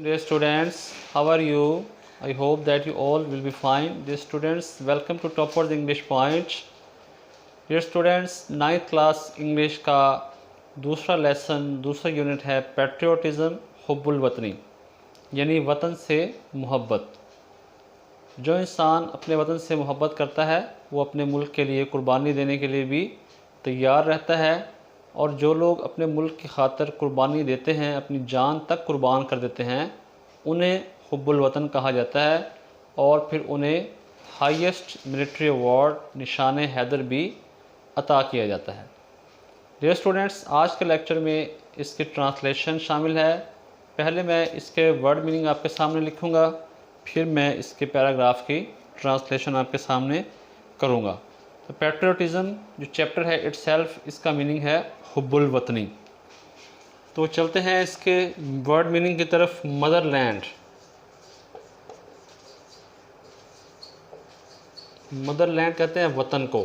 Dear students, how are you? I hope that you all will be fine. Dear students, welcome to Toppers English Point. Dear students, 9th class English का दूसरा lesson, दूसरा unit है पैट्रियोटिज़म हुब्बुल वतनी, यानी वतन से मोहब्बत। जो इंसान अपने वतन से मोहब्बत करता है वो अपने मुल्क के लिए कुर्बानी देने के लिए भी तैयार रहता है, और जो लोग अपने मुल्क की खातिर कुर्बानी देते हैं, अपनी जान तक कुर्बान कर देते हैं, उन्हें हुब्बुल वतन कहा जाता है। और फिर उन्हें हाईएस्ट मिलिट्री अवार्ड निशान हैदर भी अता किया जाता है। डियर स्टूडेंट्स, आज के लेक्चर में इसकी ट्रांसलेशन शामिल है। पहले मैं इसके वर्ड मीनिंग आपके सामने लिखूंगा, फिर मैं इसके पैराग्राफ की ट्रांसलेशन आपके सामने करूंगा। तो पैट्रियोटिज़म जो चैप्टर है इटसेल्फ, इसका मीनिंग है हुब्बुल वतनी। तो चलते हैं इसके वर्ड मीनिंग की तरफ। मदरलैंड, मदरलैंड कहते हैं वतन को।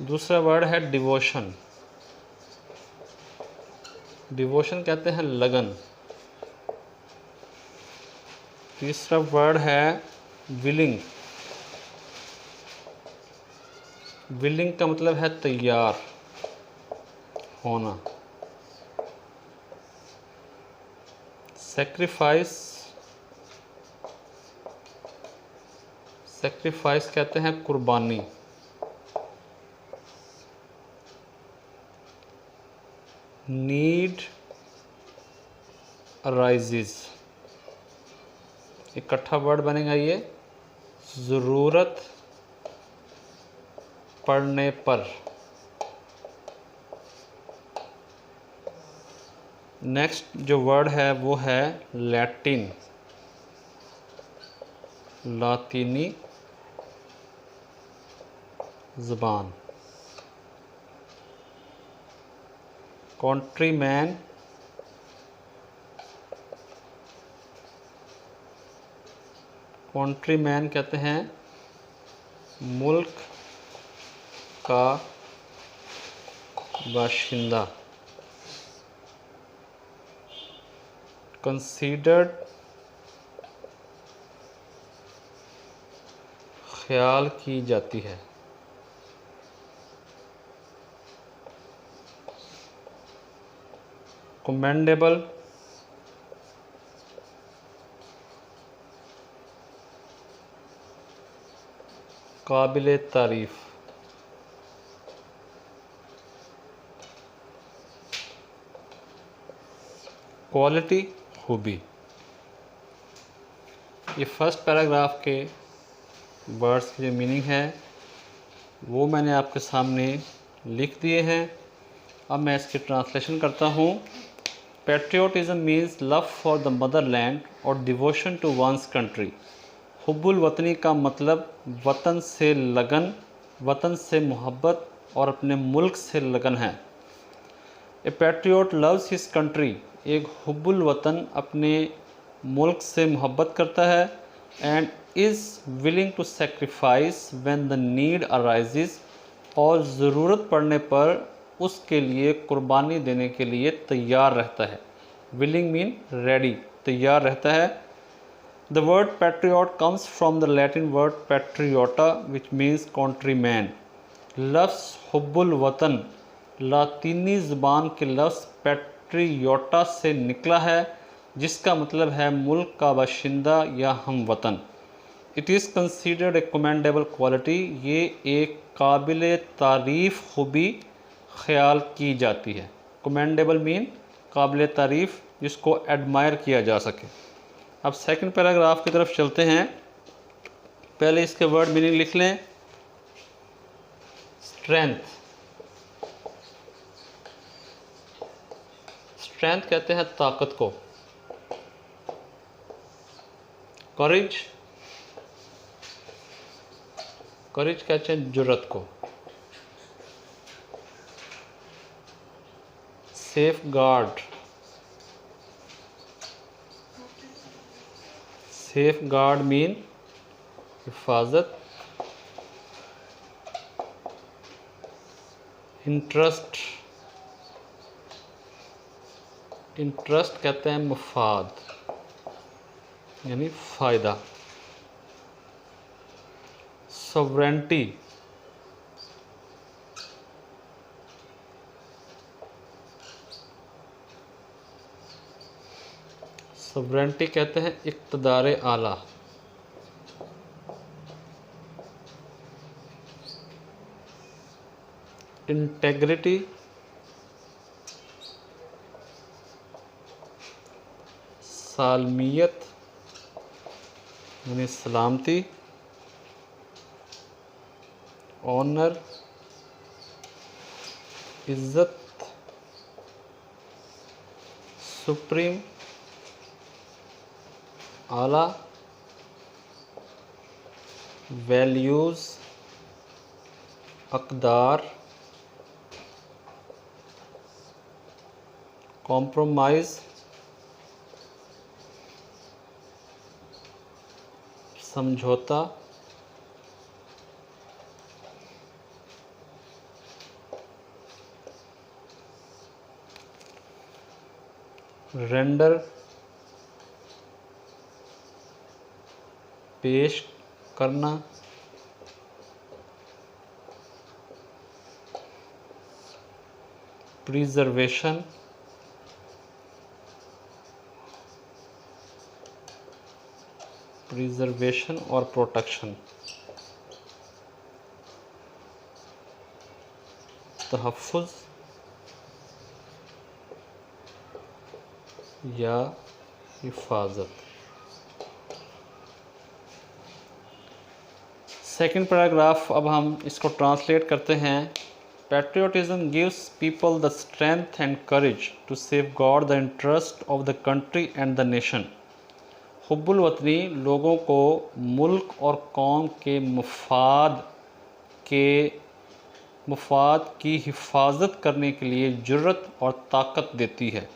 दूसरा वर्ड है डिवोशन, डिवोशन कहते हैं लगन। तीसरा वर्ड है विलिंग, विलिंग का मतलब है तैयार होना। सेक्रीफाइस, सेक्रीफाइस कहते हैं कुर्बानी। नीड अराइजेस, इकट्ठा वर्ड बनेगा ये, ज़रूरत पड़ने पर। नेक्स्ट जो वर्ड है वो है लैटिन, लातीनी ज़बान। कंट्रीमैन, कंट्रीमैन कहते हैं मुल्क का बाशिंदा। कंसीडर्ड, ख्याल की जाती है। कमेंडेबल, काबिले तारीफ। क्वालिटी, खूबी। ये फर्स्ट पैराग्राफ के वर्ड्स की जो मीनिंग है वो मैंने आपके सामने लिख दिए हैं। अब मैं इसकी ट्रांसलेशन करता हूँ। Patriotism means love for the motherland और डिवोशन टू वंस कंट्री। हुब्बुल वतनी का मतलब वतन से लगन, वतन से मोहब्बत और अपने मुल्क से लगन है। A patriot loves his country, एक हुब्बुल वतन अपने मुल्क से मोहब्बत करता है। And is willing to sacrifice when the need arises, और ज़रूरत पड़ने पर उसके लिए कुर्बानी देने के लिए तैयार रहता है। विलिंग मीन रेडी, तैयार रहता है। The word patriot comes from the Latin word patriota which means countryman. लफ्ज़ हुब्बुल वतन लातीनी ज़बान के लफ्ज़ पैट्रियोटा से निकला है, जिसका मतलब है मुल्क का बाशिंदा या हम वतन। It is considered A commendable quality, ये एक काबिल तारीफ़ खूबी ख्याल की जाती है। कमेंडेबल मीन काबिल तारीफ़, जिसको एडमायर किया जा सके। अब सेकंड पैराग्राफ की तरफ चलते हैं। पहले इसके वर्ड मीनिंग लिख लें। स्ट्रेंथ, स्ट्रेंथ कहते हैं ताकत को। करेज, करेज कहते हैं जुर्रत को। Safe guard, safe guard mean हिफाजत। इंटरेस्ट, इंटरेस्ट कहते हैं मुफाद यानी फ़ायदा। सॉवरेंटी सॉवरेंटी कहते हैं इक़्तिदार आला। इंटेग्रिटी सालमियत यानी सलामती। ऑनर इज़्ज़त। सुप्रीम आला। वैल्यूज़ अक़दार। कॉम्प्रोमाइज़ समझौता। रेंडर पेश करना। प्रिजर्वेशन और प्रोटेक्शन। तहफ़्फ़ुज़ या हिफाजत। सेकंड पैराग्राफ, अब हम इसको ट्रांसलेट करते हैं। Patriotism gives people the strength and courage to safeguard the interest of the country and the nation. हुब्बुल वतनी लोगों को मुल्क और कौम के मफाद की हिफाजत करने के लिए जुर्रत और ताकत देती है।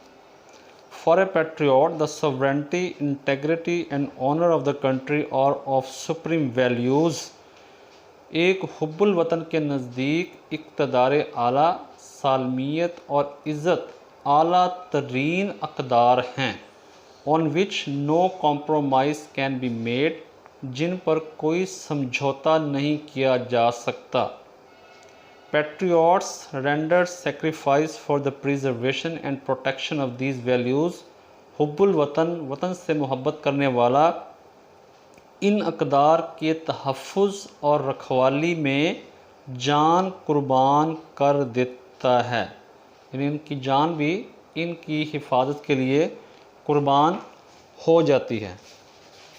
For a patriot the sovereignty, integrity and honour of the country और ऑफ सुप्रीम वैल्यूज़। एक हुब्बुल वतन के नज़दीक इक़्तिदार आला, सालमियत और इज़्ज़त आला तरीन अक़दार हैं। On which no compromise can be made, जिन पर कोई समझौता नहीं किया जा सकता। Patriots render sacrifice for the preservation and protection of these values. हुब्बुल वतन, वतन से मोहब्बत करने वाला, इन अक़दार के तहफ़्फ़ुज़ और रखवाली में जान कुर्बान कर देता है, यानी इनकी जान भी इनकी हिफाजत के लिए कुर्बान हो जाती है।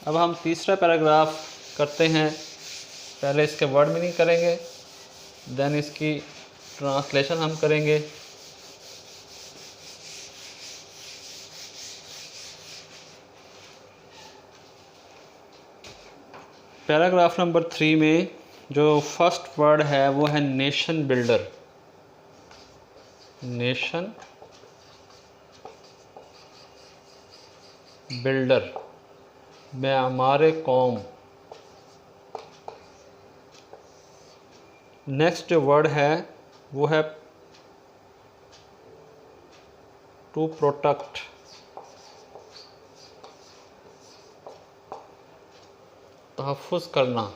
अब हम तीसरा पैराग्राफ करते हैं। पहले इसके वर्ड मीनिंग करेंगे, देन इसकी ट्रांसलेशन हम करेंगे। पैराग्राफ नंबर 3 में जो फर्स्ट वर्ड है वो है नेशन बिल्डर। नेशन बिल्डर, मेआमार कौम। नेक्स्ट जो वर्ड है वो है टू प्रोटेक्ट, तहफ़्फ़ुज़ करना।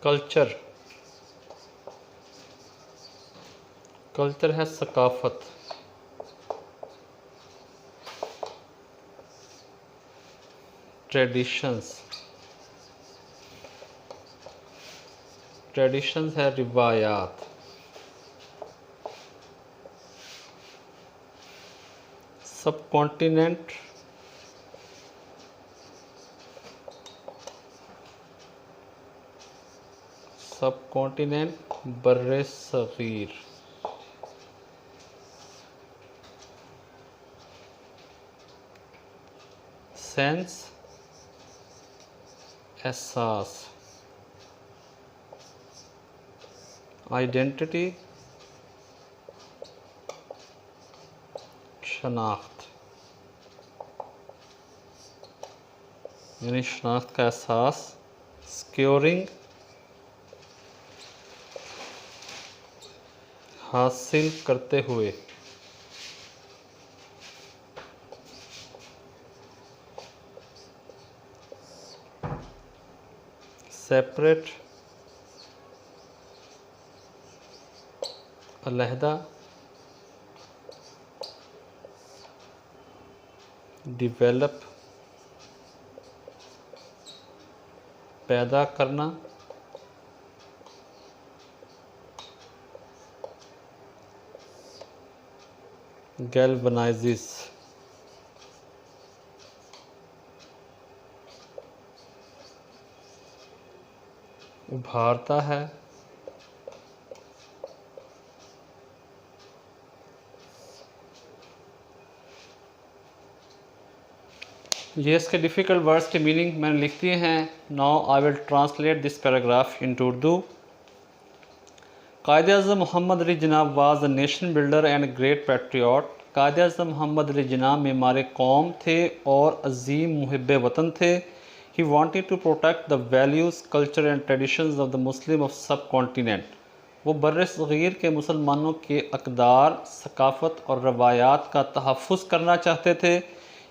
कल्चर, कल्चर है सकाफ़त। ट्रेडिशंस, ट्रेडिशंस है रिवायात। सब कॉन्टिनेंट, सब कॉन्टिनेंट बर्रे सग़ीर। सेंस एहसास। आइडेंटिटी शनाख्त, यानी शनाख्त का एहसास। सिक्योरिंग हासिल करते हुए। सेपरेट, अलहदा, डिवेलप, पैदा करना, गैल्वनाइजिस, उभारता है, ये इसके डिफ़िकल्ट वर्ड्स के मीनिंग मैंने लिख दिए हैं। Now I will translate this paragraph into Urdu. Quaid e Azam Mohammad Ali Jinnah was a nation builder and great patriot. Quaid e Azam Mohammad Ali Jinnah मेमार कौम थे और अजीम मुहिब वतन थे। He wanted to protect the values, culture and traditions of the Muslim of subcontinent. वो बर्र-ए-सग़ीर के मुसलमानों के अक़दार, सकाफ़त और रवायात का तहफ़्फ़ुज़ करना चाहते थे।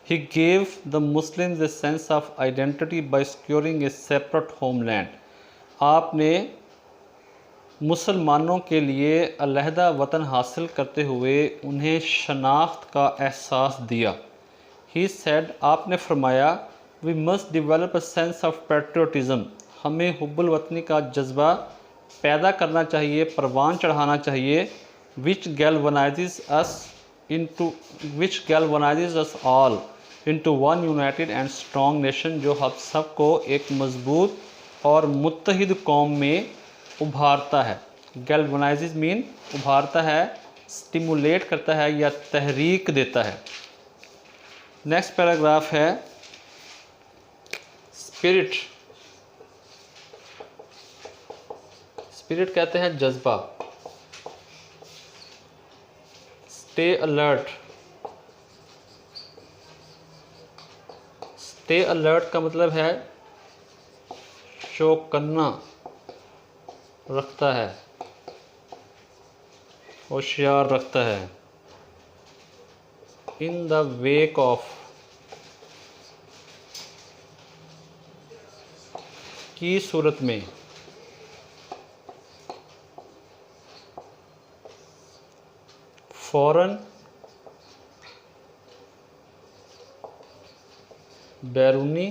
He gave the Muslims a sense of identity by securing a separate homeland. आपने मुसलमानों के लिए अलहदा वतन हासिल करते हुए उन्हें शनाख्त का एहसास दिया। He said, आपने फरमाया, We must develop a sense of patriotism. हमें हुब्बुल वतनी का जज्बा पैदा करना चाहिए, परवान चढ़ाना चाहिए। which galvanizes us all into one united and strong nation, जो हम सबको एक मजबूत और मुत्तहिद कौम में उभारता है। गैल्वनाइजेस मीन उभारता है, स्टिमुलेट करता है या तहरीक देता है। नेक्स्ट पैराग्राफ है स्पिरिट। स्पिरिट कहते हैं जज्बा। Stay alert. स्टे अलर्ट का मतलब है चौकन्ना रखता है, होशियार रखता है। इन द वेक ऑफ, की सूरत में। फौरन, बैरूनी,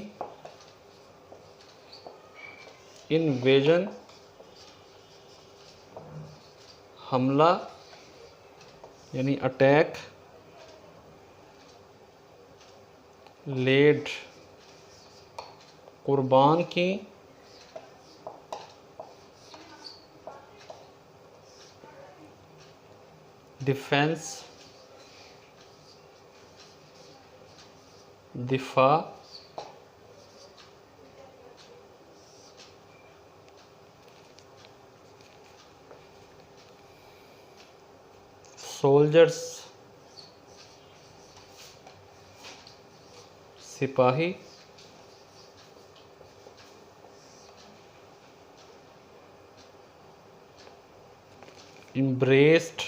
इन्वेजन, हमला यानी अटैक, लेड कुर्बान की, डिफेंस दिफा, सोल्जर्स सिपाही, embraced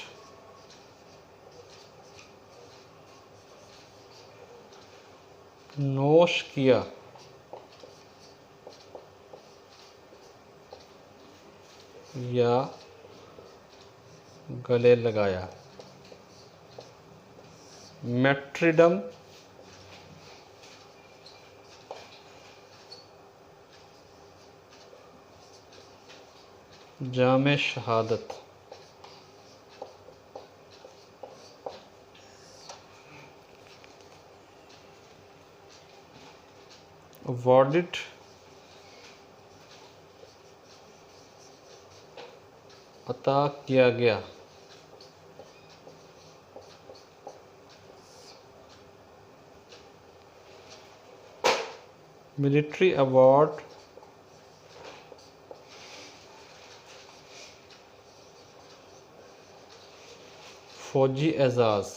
नोश किया, या गले लगाया। मैट्रिडम जामे शहादत। अवॉर्डिड अता किया गया। मिलिट्री अवार्ड फौजी एजाज़।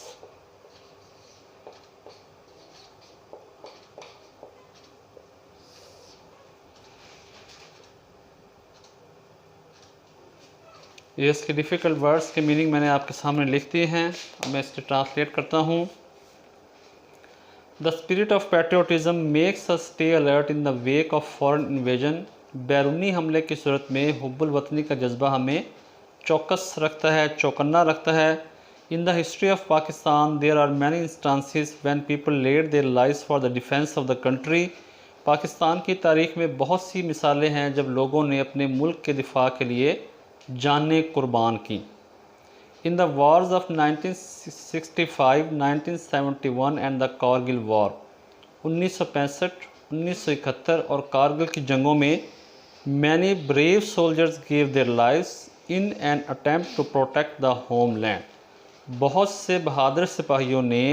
ये इसके डिफ़िकल्ट वर्ड्स के मीनिंग मैंने आपके सामने लिख दिए हैं। अब मैं इसके ट्रांसलेट करता हूँ। The spirit of patriotism makes us stay alert in the wake of foreign invasion. बैरूनी हमले की सूरत में हुब्बुल वतनी का जज्बा हमें चौकस रखता है, चौकन्ना रखता है। In the history of Pakistan there are many instances when people led their lives for the defence of the country. Pakistan की तारीख़ में बहुत सी मिसालें हैं जब लोगों ने अपने मुल्क के दिफा के लिए जानें कुर्बान की। In the wars of 1965, 1971 and the Kargil war, 1965, 1971 और कारगिल की जंगों में many brave soldiers give their lives in an attempt to protect the homeland. बहुत से बहादुर सिपाहियों ने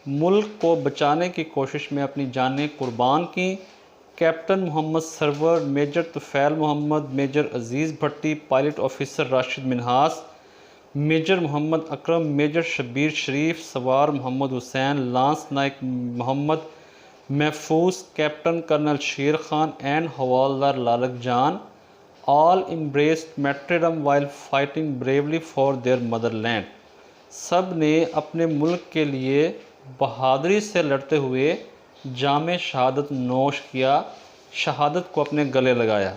मुल्क को बचाने की कोशिश में अपनी जानें कुर्बान की। Captain Mohammad Sarwar, major Tufail Mohammad, major Aziz Bhatti, pilot officer Rashid Minhas, major Mohammad Akram, major Shabbir Sharif, Sowar Mohammad Hussain, lance Naik Mohammad Mahfuz, captain colonel Sher Khan and Havildar Lalak Jan all embraced martyrdom while fighting bravely for their motherland। सब ने अपने मुल्क के लिए बहादुरी से लड़ते हुए जामे शहादत नोश किया, शहादत को अपने गले लगाया।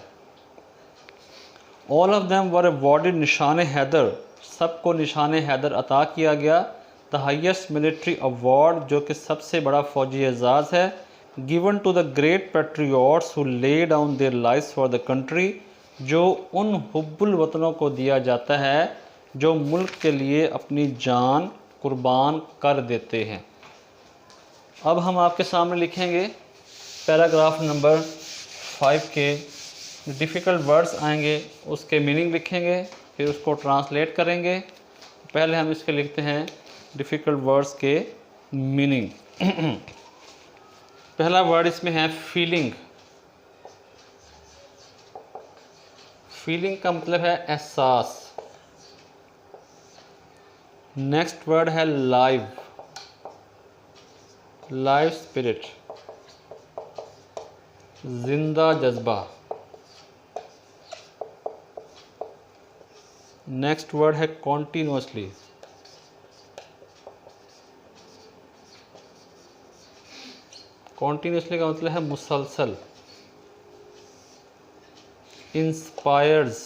All of them were awarded निशान हैदर, सबको निशान हैदर अता किया गया। द हाईएस्ट मिलिट्री अवार्ड, जो कि सबसे बड़ा फ़ौजी एजाज़ है, given to the great patriots who lay down their lives for the country, जो उन हुब्बुल वतनों को दिया जाता है जो मुल्क के लिए अपनी जान कुर्बान कर देते हैं। अब हम आपके सामने लिखेंगे पैराग्राफ नंबर 5 के डिफ़िकल्ट वर्ड्स आएंगे, उसके मीनिंग लिखेंगे, फिर उसको ट्रांसलेट करेंगे। पहले हम इसके लिखते हैं डिफ़िकल्ट वर्ड्स के मीनिंग। पहला वर्ड इसमें है फीलिंग। फीलिंग का मतलब है एहसास। नेक्स्ट वर्ड है लाइव, लाइव स्पिरिट, जिंदा जज्बा। नेक्स्ट वर्ड है कॉन्टीन्यूसली, कॉन्टीन्यूसली का मतलब है मुसलसल। इंस्पायर्स,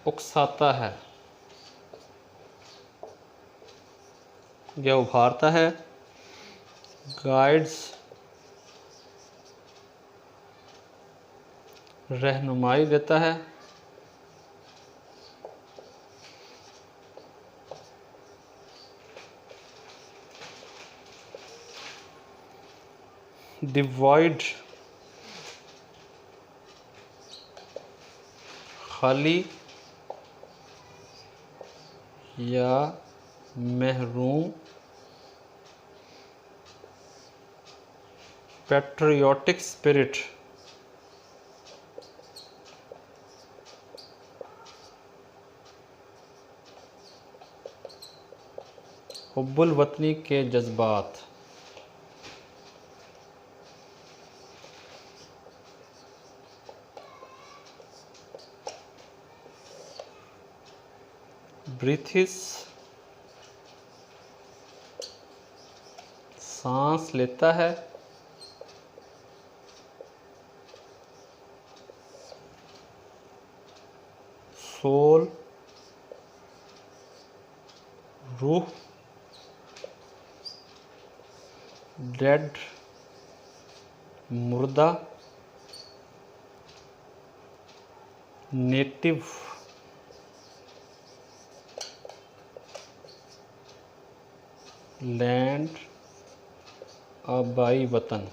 उकसाता है या उभारता है। गाइड्स, रहनुमाई देता है। डिवाइड, खाली या महरूम। पैट्रियोटिक स्पिरिट, हुब्बुल वतनी के जज्बात। ब्रीथिस, सांस लेता है। सोल, रूह। डेड, मुर्दा। नेटिव, लैंड, आबाई वतन।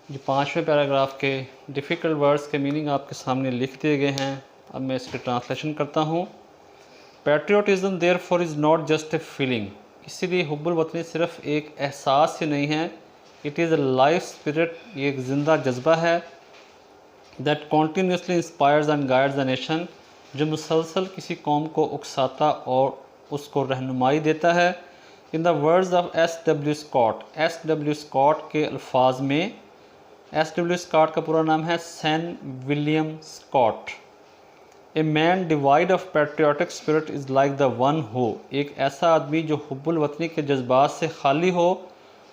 ये 5वें पैराग्राफ के डिफ़िकल्ट वर्ड्स के मीनिंग आपके सामने लिख दिए गए हैं। अब मैं इसकी ट्रांसलेशन करता हूँ। Patriotism therefore is not just a feeling, इसीलिए हुब्बुल वतनी सिर्फ एक एहसास ही नहीं है, it is a life spirit, ये एक ज़िंदा जज्बा है। That continuously inspires and guides the nation, जो मुसलसल किसी कौम को उकसाता और उसको रहनुमाई देता है। In the words of S W Scott, S W Scott के अल्फाज में एस.डब्ल्यू. स्कॉट का पूरा नाम है San William Scott. A man divide of patriotic spirit is like the one who, एक ऐसा आदमी जो हुब्बुल वतनी के जज्बात से खाली हो,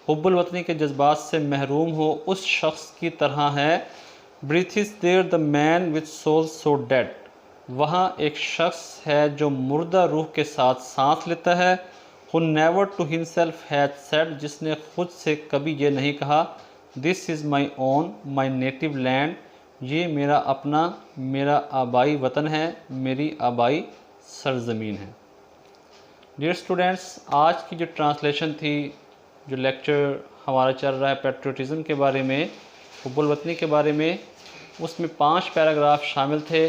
हुब्बुल वतनी के जज्बात से महरूम हो, उस शख्स की तरह है। Breath is there the man with soul so dead, वहाँ एक शख्स है जो मुर्दा रूह के साथ सांस लेता है। Who never to himself has said, जिसने खुद से कभी ये नहीं कहा this is my own my native land, ये मेरा अपना, मेरा आबाई वतन है, मेरी आबाई सरज़मीन है। डियर स्टूडेंट्स, आज की जो ट्रांसलेशन थी, जो लेक्चर हमारा चल रहा है पैट्रियटिज़म के बारे में, हुब्बुल वतनी के बारे में, उसमें 5 पैराग्राफ शामिल थे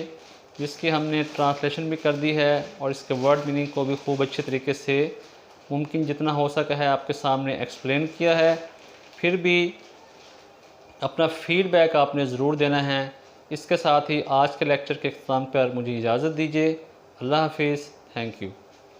जिसकी हमने ट्रांसलेशन भी कर दी है और इसके वर्ड मीनिंग को भी खूब अच्छे तरीके से मुमकिन जितना हो सका है आपके सामने एक्सप्लेन किया है। फिर भी अपना फीडबैक आपने ज़रूर देना है। इसके साथ ही आज के लेक्चर के इख्तिताम पर मुझे इजाज़त दीजिए। अल्लाह हाफिज़। Thank you.